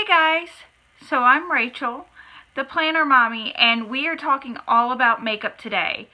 Hey guys, so I'm Rachel, the Planner Mommy, and we are talking all about makeup today.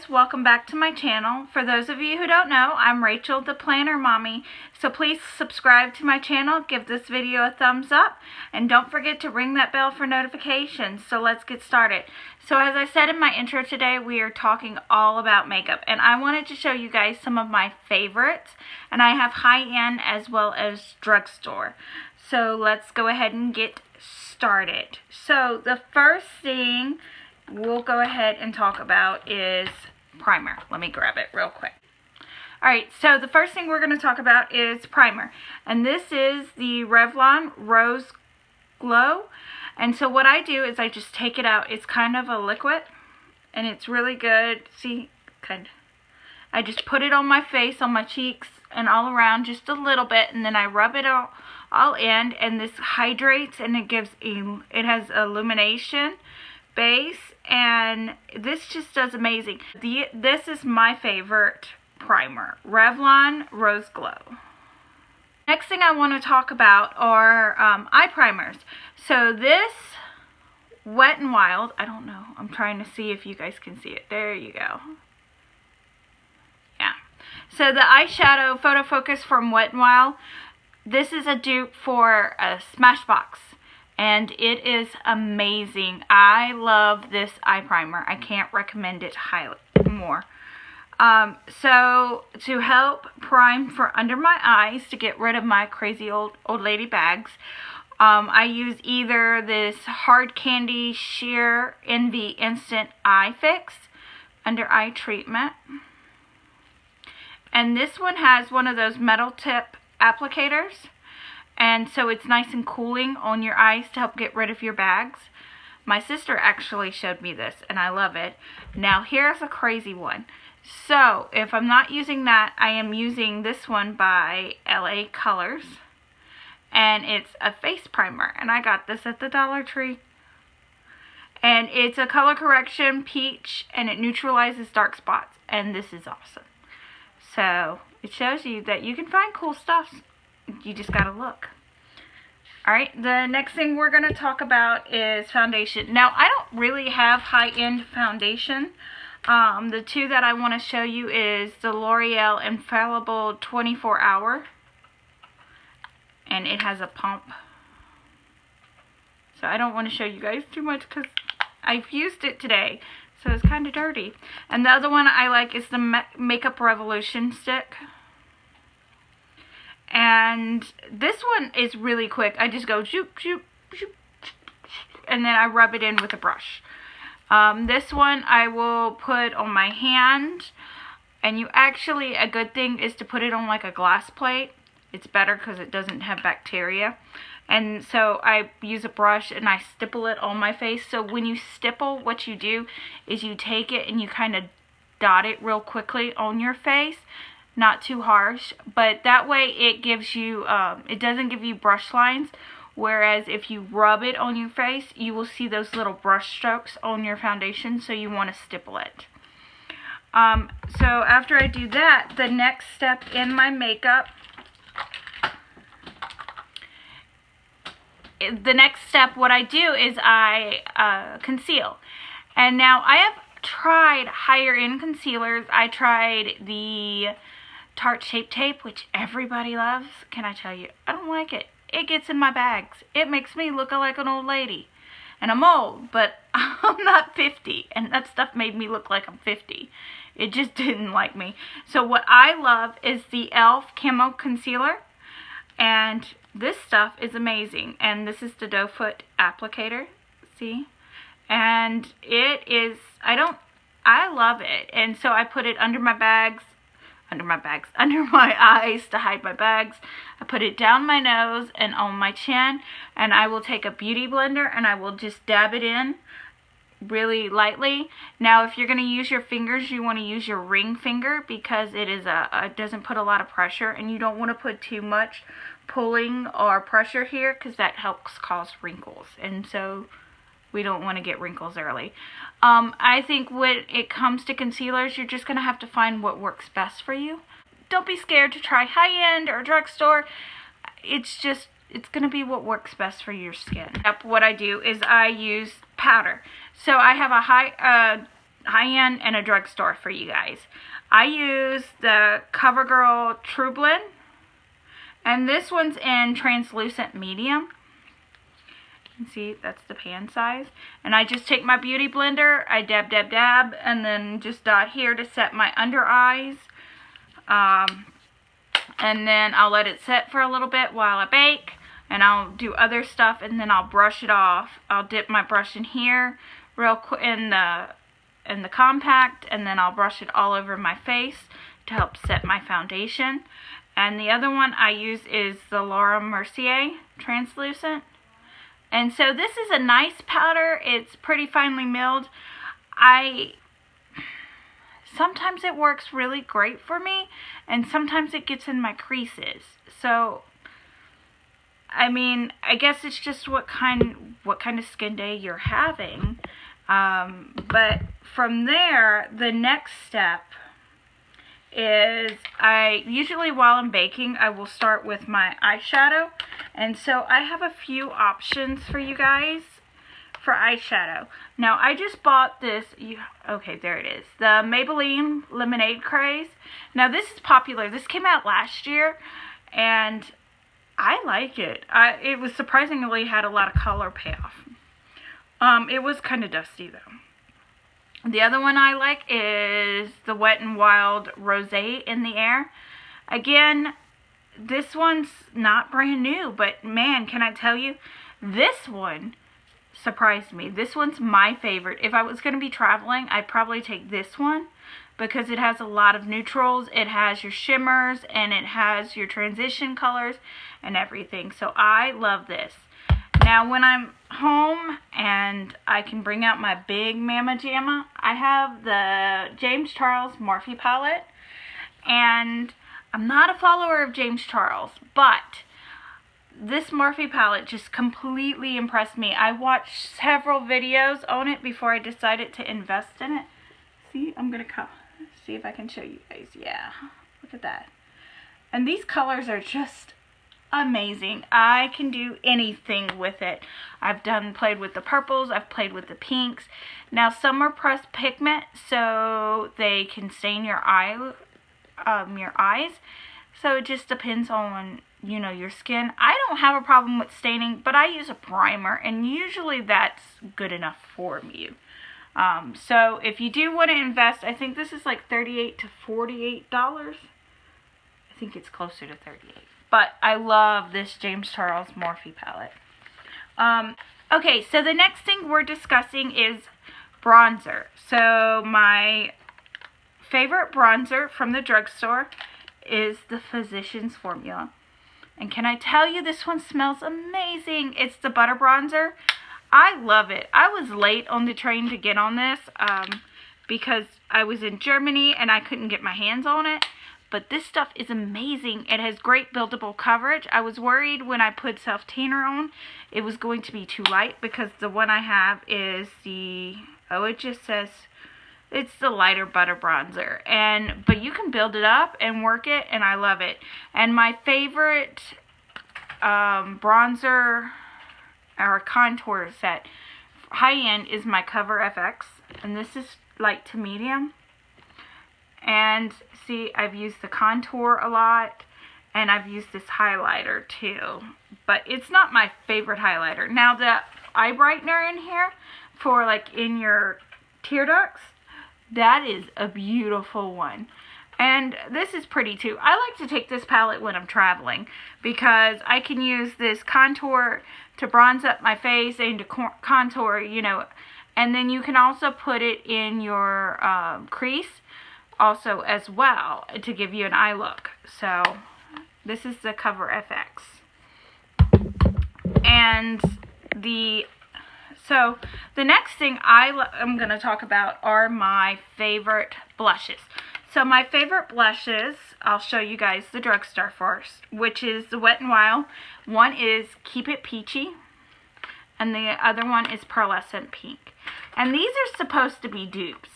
Welcome back to my channel. For those of you who don't know, I'm Rachel, the Planner Mommy. So please subscribe to my channel, give this video a thumbs up, and don't forget to ring that bell for notifications. So let's get started. So as I said in my intro today, we are talking all about makeup, and I wanted to show you guys some of my favorites, and I have high-end as well as drugstore. So let's go ahead and get started. So the first thing we'll go ahead and talk about is primer. Let me grab it real quick. Alright, so the first thing we're going to talk about is primer. And this is the Revlon Rose Glow. And so what I do is I just take it out. It's kind of a liquid. And it's really good. See? Kind of. I just put it on my face, on my cheeks, and all around just a little bit. And then I rub it all in. And this hydrates and it has illumination base, and this just does amazing. This is my favorite primer, Revlon Rose Glow. Next thing I want to talk about are eye primers. So this Wet n Wild, I don't know, I'm trying to see if you guys can see it. There you go. Yeah. So the eyeshadow photo focus from Wet n Wild, this is a dupe for a Smashbox. And it is amazing. I love this eye primer. I can't recommend it highly more. So to help prime for under my eyes to get rid of my crazy old lady bags, I use either this Hard Candy Sheer Envy Instant Eye Fix under eye treatment. And this one has one of those metal tip applicators. And so it's nice and cooling on your eyes to help get rid of your bags. My sister actually showed me this, and I love it. Now, here's a crazy one. So, if I'm not using that, I am using this one by LA Colors. And it's a face primer. And I got this at the Dollar Tree. And it's a color correction peach, and it neutralizes dark spots. And this is awesome. So, it shows you that you can find cool stuff. You just gotta look. Alright, the next thing we're going to talk about is foundation. Now, I don't really have high-end foundation. The two that I want to show you is the L'Oreal Infallible 24 Hour. And it has a pump. So I don't want to show you guys too much because I've used it today. So it's kind of dirty. And the other one I like is the Makeup Revolution stick. And this one is really quick. I just go zoop, zoop, zoop, and then I rub it in with a brush. This one I will put on my hand. And a good thing is to put it on like a glass plate. It's better because it doesn't have bacteria. And so I use a brush and I stipple it on my face. So when you stipple, what you do is you take it and you kind of dot it real quickly on your face. Not too harsh, but that way it gives you, it doesn't give you brush lines, whereas if you rub it on your face, you will see those little brush strokes on your foundation, so you want to stipple it. So after I do that, the next step in my makeup, what I do is I conceal. And now I have tried higher end concealers. I tried the Tarte Shape Tape, which everybody loves. Can I tell you, I don't like it. It gets in my bags. It makes me look like an old lady. And I'm old, but I'm not 50. And that stuff made me look like I'm 50. It just didn't like me. So what I love is the e.l.f. Camo Concealer. And this stuff is amazing. And this is the doe foot applicator. See? And I love it. And so I put it under my eyes to hide my bags. I put it down my nose and on my chin, and I will take a beauty blender and I will just dab it in really lightly. Now, if you're going to use your fingers, you want to use your ring finger, because it doesn't put a lot of pressure, and you don't want to put too much pulling or pressure here, because that helps cause wrinkles, and so we don't want to get wrinkles early. I think when it comes to concealers, you're just going to have to find what works best for you. Don't be scared to try high-end or drugstore. It's going to be what works best for your skin. What I do is I use powder. So I have a high-end and a drugstore for you guys. I use the CoverGirl True Blend, and this one's in translucent medium. You can see that's the pan size. And I just take my beauty blender, I dab, dab, dab, and then just dot here to set my under eyes. And then I'll let it set for a little bit while I bake, and I'll do other stuff, and then I'll brush it off. I'll dip my brush in here real quick in the compact, and then I'll brush it all over my face to help set my foundation. And the other one I use is the Laura Mercier translucent. And so this is a nice powder. It's pretty finely milled. Sometimes it works really great for me, and sometimes it gets in my creases. So, I mean, I guess it's just what kind of skin day you're having. But from there, the next step is usually while I'm baking, I will start with my eyeshadow. And so I have a few options for you guys for eyeshadow. Now, I just bought this, okay, there it is, the Maybelline Lemonade Craze. Now, this is popular. This came out last year, and I like it. It was surprisingly had a lot of color payoff. It was kind of dusty, though. The other one I like is the Wet n Wild Rosé in the Air. Again, this one's not brand new, but man, can I tell you, this one surprised me. This one's my favorite. If I was going to be traveling, I'd probably take this one, because it has a lot of neutrals, it has your shimmers, and it has your transition colors and everything. So I love this. Now, when I'm home and I can bring out my big Mama Jamma, I have the James Charles Morphe palette. And I'm not a follower of James Charles, but this Morphe palette just completely impressed me. I watched several videos on it before I decided to invest in it. See, I'm going to see if I can show you guys. Yeah, look at that. And these colors are just amazing. I can do anything with it. I've played with the purples, I've played with the pinks. Now, some are pressed pigment, so they can stain your eyes. So it just depends on, your skin. I don't have a problem with staining, but I use a primer, and usually that's good enough for me. So if you do want to invest, I think this is like $38 to $48. I think it's closer to $38. But I love this James Charles Morphe palette. Okay, so the next thing we're discussing is bronzer. So my favorite bronzer from the drugstore is the Physicians Formula. And can I tell you, this one smells amazing. It's the butter bronzer. I love it. I was late on the train to get on this because I was in Germany and I couldn't get my hands on it. But this stuff is amazing. It has great buildable coverage. I was worried when I put self-tanner on, it was going to be too light, because the one I have is it just says, it's the lighter butter bronzer. But you can build it up and work it, and I love it. And my favorite bronzer or contour set, high-end, is my Cover FX. And this is light to medium. And see, I've used the contour a lot, and I've used this highlighter too. But it's not my favorite highlighter. Now, the eye brightener in here for like in your tear ducts, that is a beautiful one. And this is pretty too. I like to take this palette when I'm traveling, because I can use this contour to bronze up my face and to contour, And then you can also put it in your crease also as well to give you an eye look. So this is the Cover FX. And so the next thing I'm going to talk about are my favorite blushes. So my favorite blushes, I'll show you guys the Drugstore first, which is the Wet n Wild. One is Keep It Peachy, and the other one is Pearlescent Pink. And these are supposed to be dupes.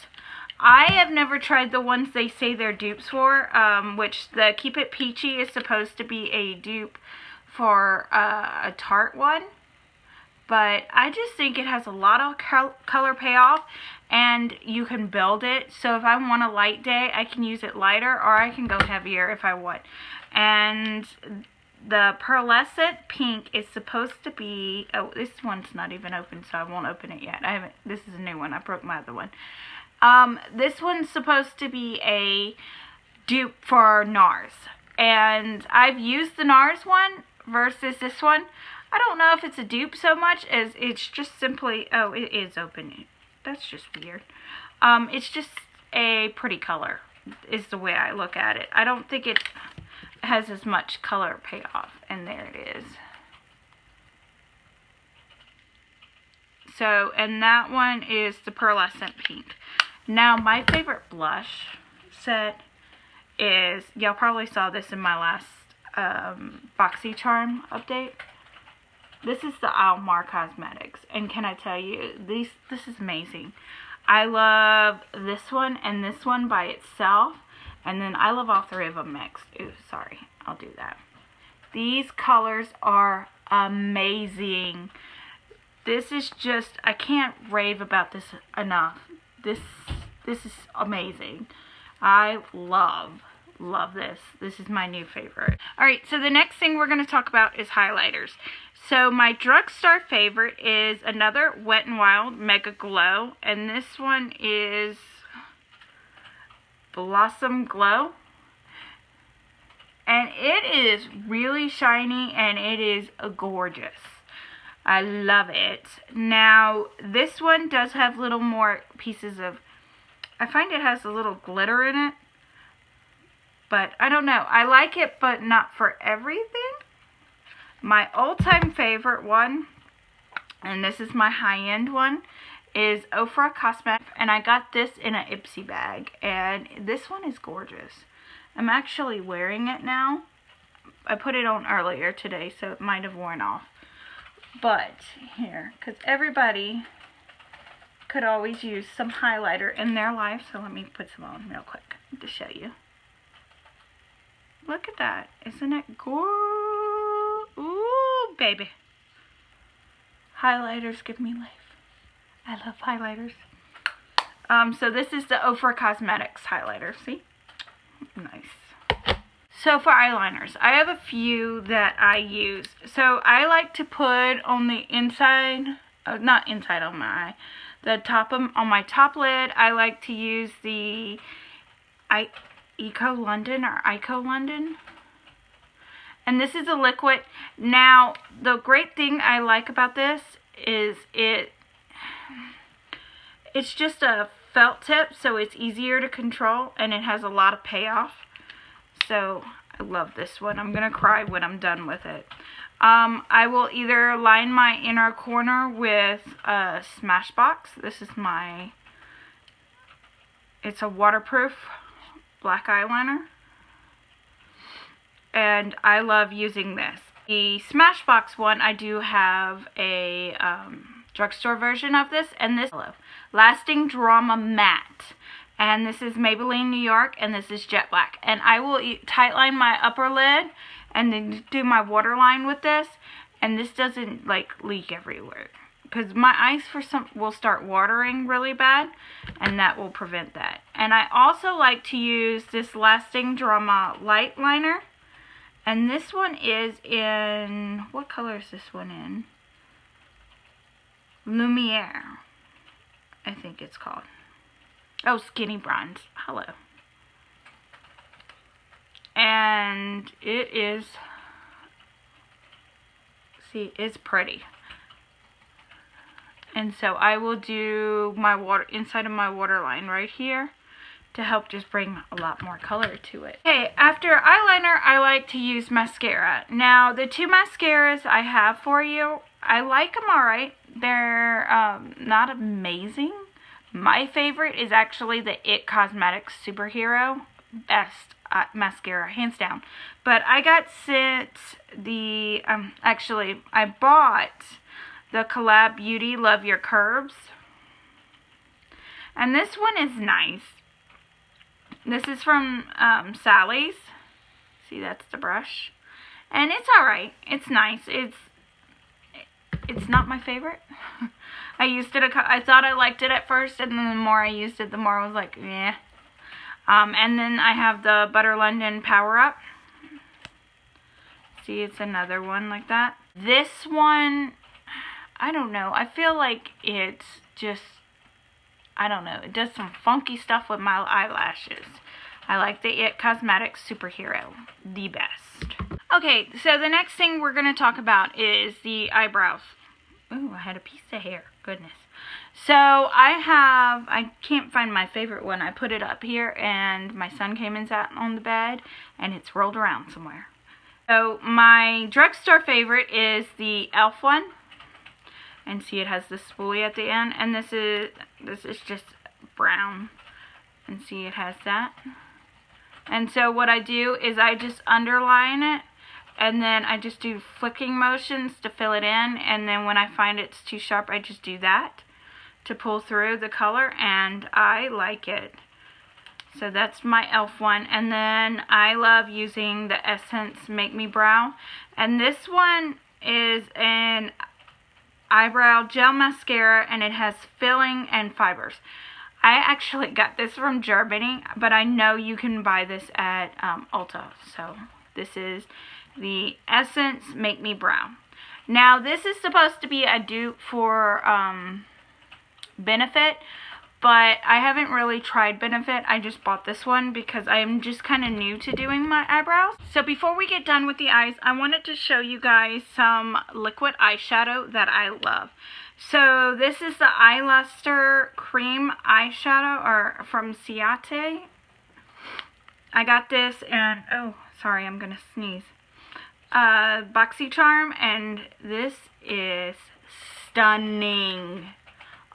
I have never tried the ones they say they're dupes for, which the Keep It Peachy is supposed to be a dupe for a Tarte one. But I just think it has a lot of color payoff, and you can build it. So if I want a light day, I can use it lighter, or I can go heavier if I want. And the Pearlescent Pink is supposed to be, oh, this one's not even open, so I won't open it yet. This is a new one. I broke my other one. This one's supposed to be a dupe for NARS. And I've used the NARS one versus this one. I don't know if it's a dupe so much as it's just simply, oh, it is open. That's just weird. It's just a pretty color is the way I look at it. I don't think it has as much color payoff. And there it is. So, and that one is the Pearlescent Pink. Now, my favorite blush set is, y'all probably saw this in my last boxycharm update. This is the Almar Cosmetics, and can I tell you, this is amazing. I love this one and this one by itself, and then I love all three of them mixed. Ooh, sorry, I'll do that. These colors are amazing. This is just, I can't rave about this enough. This is amazing. I love this. This is my new favorite. Alright, so the next thing we're going to talk about is highlighters. So my Drugstore favorite is another Wet n Wild Mega Glow. And this one is Blossom Glow. And it is really shiny and it is gorgeous. I love it. Now, this one does have little more pieces of, I find it has a little glitter in it. But I don't know. I like it, but not for everything. My all-time favorite one, and this is my high-end one, is Ofra Cosmetics. And I got this in an Ipsy bag. And this one is gorgeous. I'm actually wearing it now. I put it on earlier today, so it might have worn off. But, here, because everybody could always use some highlighter in their life. So let me put some on real quick to show you. Look at that. Isn't it gorgeous? Ooh, baby. Highlighters give me life. I love highlighters. So this is the Ofra Cosmetics highlighter. See? Nice. So for eyeliners, I have a few that I use. So I like to put on the inside, not inside on my eye, the top on my top lid. I like to use the Eco London or Ico London. And this is a liquid. Now, the great thing I like about this is it's just a felt tip, so it's easier to control, and it has a lot of payoff. So, I love this one. I'm going to cry when I'm done with it. I will either line my inner corner with a Smashbox. This is it's a waterproof black eyeliner. And I love using this. The Smashbox one, I do have a drugstore version of this. And this, Lasting Drama Matte. And this is Maybelline New York, and this is Jet Black. And I will tightline my upper lid and then do my waterline with this. And this doesn't, like, leak everywhere. Because my eyes will start watering really bad, and that will prevent that. And I also like to use this Lasting Drama Light Liner. And this one is in, what color is this one in? Lumiere, I think it's called. Oh, Skinny Bronze. Hello. And it is, see, it's pretty. And so I will do my inside of my waterline right here to help just bring a lot more color to it. Okay, after eyeliner, I like to use mascara. Now, the two mascaras I have for you, I like them alright. They're not amazing. My favorite is actually the It Cosmetics Superhero. Best mascara, hands down. But I got sent the, actually, I bought the Collab Beauty Love Your Curves. And this one is nice. This is from Sally's. See, that's the brush. And it's alright. It's nice. It's not my favorite. I used it, I thought I liked it at first, and then the more I used it, the more I was like, yeah. And then I have the Butter London Power Up. See, it's another one like that. This one, I don't know. I feel like it's just, I don't know. It does some funky stuff with my eyelashes. I like the It Cosmetics Superhero. The best. Okay, so the next thing we're going to talk about is the eyebrows. Ooh, I had a piece of hair. Goodness. So I can't find my favorite one. I put it up here and my son came and sat on the bed and it's rolled around somewhere. So my drugstore favorite is the e.l.f. one. And see, it has this spoolie at the end. And this is just brown. And see, it has that. And so what I do is I just underline it. And then I just do flicking motions to fill it in. And then when I find it's too sharp, I just do that to pull through the color. And I like it. So that's my e.l.f. one. And then I love using the Essence Make Me Brow. And this one is an eyebrow gel mascara. And it has filling and fibers. I actually got this from Germany. But I know you can buy this at Ulta. So this is the Essence Make Me Brow. Now, this is supposed to be a dupe for Benefit, but I haven't really tried Benefit. I just bought this one because I'm just kind of new to doing my eyebrows. So before we get done with the eyes, I wanted to show you guys some liquid eyeshadow that I love. So this is the Eyeluster Cream Eyeshadow, or from Ciate. I got this and, oh, sorry, I'm going to sneeze. Boxycharm, and this is stunning.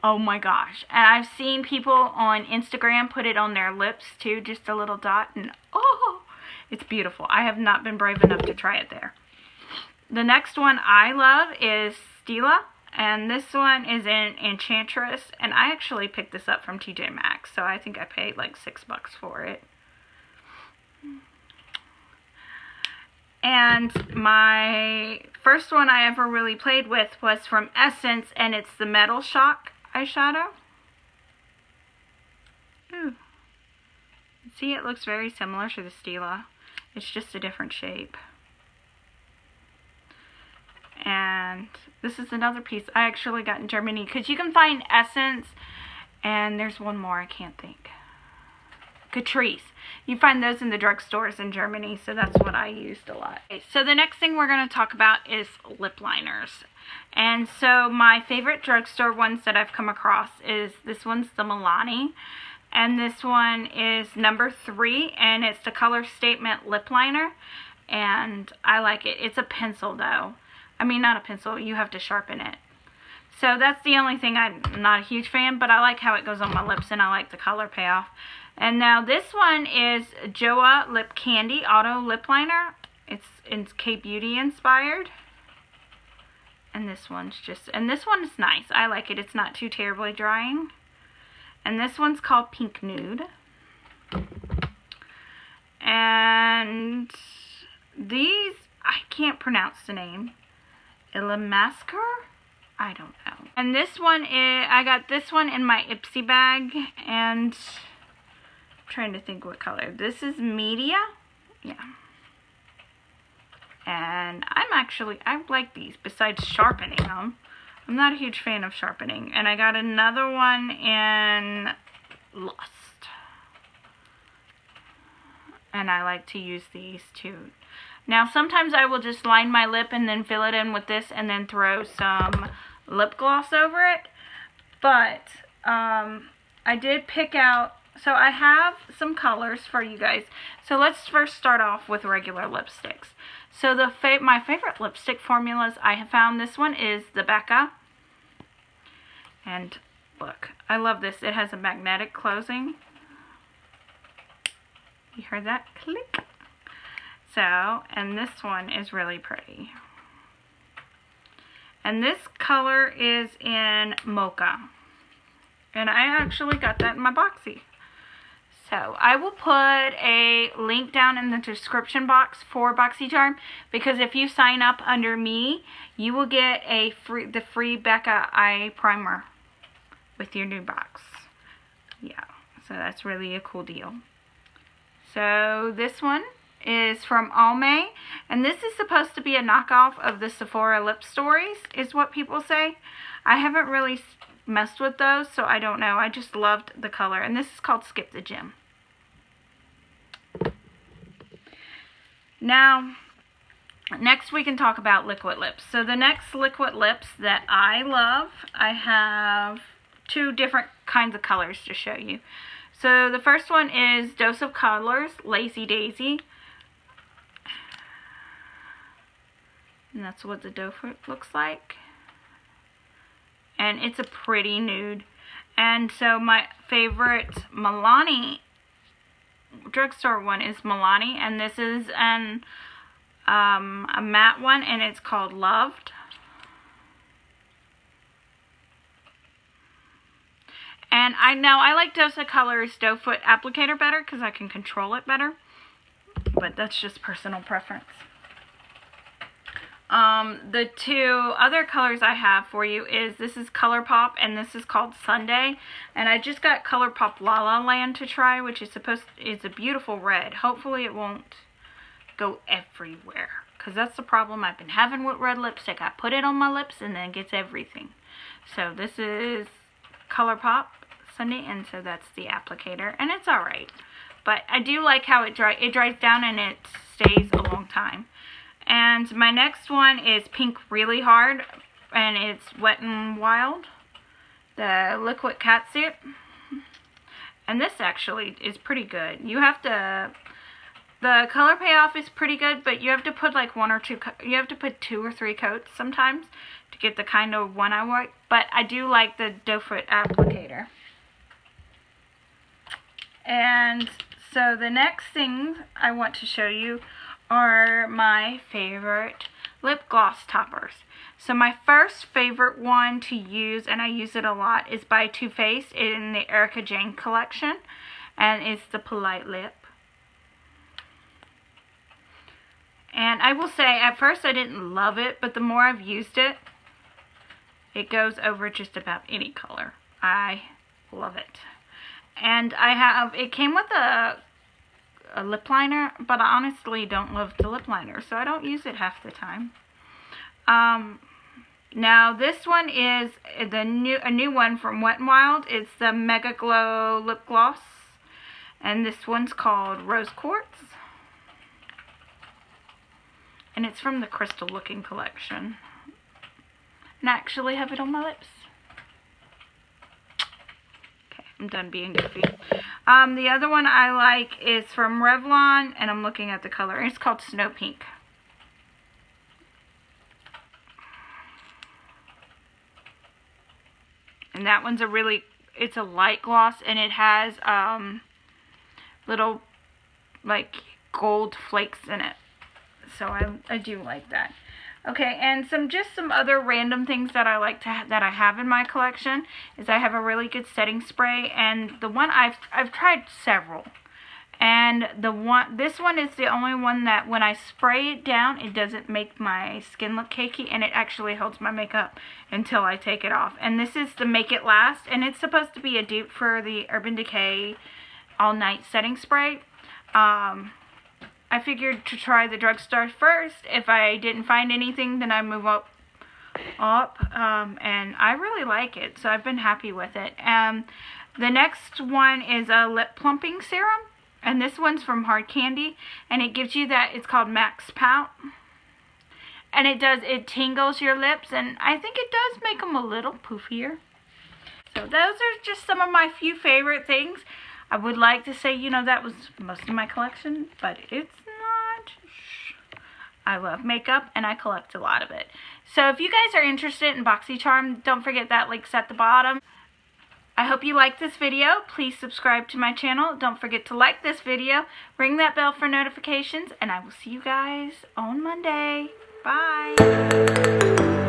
Oh my gosh. And I've seen people on Instagram put it on their lips too, just a little dot, and oh, it's beautiful. I have not been brave enough to try it there. The next one I love is Stila, and this one is in Enchantress, and I actually picked this up from TJ Maxx, so I think I paid like $6 for it. And my first one I ever really played with was from Essence, and it's the Metal Shock eyeshadow. Ooh. See, it looks very similar to the Stila. It's just a different shape. And this is another piece I actually got in Germany, because you can find Essence, and there's one more I can't think. Catrice. You find those in the drugstores in Germany, so that's what I used a lot. Okay, so the next thing we're going to talk about is lip liners. And so my favorite drugstore ones that I've come across is, this one's the Milani, and this one is number 3, and it's the Color Statement lip liner, and I like it. It's a pencil though. I mean, not a pencil, you have to sharpen it. So that's the only thing I'm not a huge fan, but I like how it goes on my lips, and I like the color payoff. And now this one is Joa Lip Candy Auto Lip Liner. It's K-Beauty inspired. And this one's this one is nice. I like it. It's not too terribly drying. And this one's called Pink Nude. And these, I can't pronounce the name. Ilamasker? I don't know. And this one is, I got this one in my Ipsy bag, and I'm trying to think what color. This is Media. Yeah. And I like these besides sharpening them. I'm not a huge fan of sharpening. And I got another one in Lust. And I like to use these too. Now sometimes I will just line my lip and then fill it in with this and then throw some lip gloss over it. But I did pick out, so I have some colors for you guys. So let's first start off with regular lipsticks. So my favorite lipstick formulas I have found, this one is the Becca. And look, I love this. It has a magnetic closing. You heard that? Click. So, and this one is really pretty. And this color is in Mocha. And I actually got that in my boxy. So, I will put a link down in the description box for boxycharm, because if you sign up under me, you will get the free Becca eye primer with your new box. Yeah, so that's really a cool deal. So, this one is from Almay, and this is supposed to be a knockoff of the Sephora Lip Stories, is what people say. I haven't really messed with those, so I don't know. I just loved the color, and this is called Skip the Gym. Now, next we can talk about liquid lips. So the next liquid lips that I love, I have two different kinds of colors to show you. So the first one is Dose of Colors Lazy Daisy. And that's what the doe fruit looks like. And it's a pretty nude. And so my favorite Milani drugstore one is Milani. And this is a matte one, and it's called Loved. And I like Dose of Colors Doe Foot Applicator better because I can control it better. But that's just personal preference. The two other colors I have for you is, this is ColourPop and this is called Sunday. And I just got ColourPop La La Land to try, which is it's a beautiful red. Hopefully it won't go everywhere, because that's the problem I've been having with red lipstick. I put it on my lips and then it gets everything. So this is ColourPop Sunday, and so that's the applicator, and it's alright. But I do like how it dries down and it stays a long time. And my next one is Pink Really Hard, and it's Wet n Wild, the liquid catsuit. And this actually is pretty good. You have to, the color payoff is pretty good, but you have to put like you have to put 2 or 3 coats sometimes to get the kind of one I want. But I do like the doe foot applicator. And so the next thing I want to show you are my favorite lip gloss toppers. So my first favorite one to use, and I use it a lot, is by Too Faced in the Erica Jane collection, and it's the Polite Lip. And I will say, at first I didn't love it, but the more I've used it, it goes over just about any color. I love it. And it came with a lip liner, but I honestly don't love the lip liner, so I don't use it half the time. Now this one is a new one from Wet n Wild. It's the Mega Glow Lip Gloss, and this one's called Rose Quartz, and it's from the Crystal Looking collection. And I actually have it on my lips. I'm done being goofy. The other one I like is from Revlon, and I'm looking at the color. It's called Snow Pink. And that one's it's a light gloss, and it has little like gold flakes in it. So I do like that. Okay, and just some other random things that I like that I have in my collection is I have a really good setting spray, and the one I've tried several, and this one is the only one that when I spray it down, it doesn't make my skin look cakey, and it actually holds my makeup until I take it off. And this is the Make It Last, and it's supposed to be a dupe for the Urban Decay All Night Setting Spray. I figured to try the drugstore first. If I didn't find anything, then I move up. And I really like it, so I've been happy with it. The next one is a lip plumping serum, and this one's from Hard Candy, and it gives you that. It's called Max Pout, and it tingles your lips, and I think it does make them a little poofier. So those are just some of my few favorite things. I would like to say, you know, that was most of my collection, but it's not. I love makeup, and I collect a lot of it. So if you guys are interested in boxycharm, don't forget that link's at the bottom. I hope you liked this video. Please subscribe to my channel. Don't forget to like this video. Ring that bell for notifications, and I will see you guys on Monday. Bye.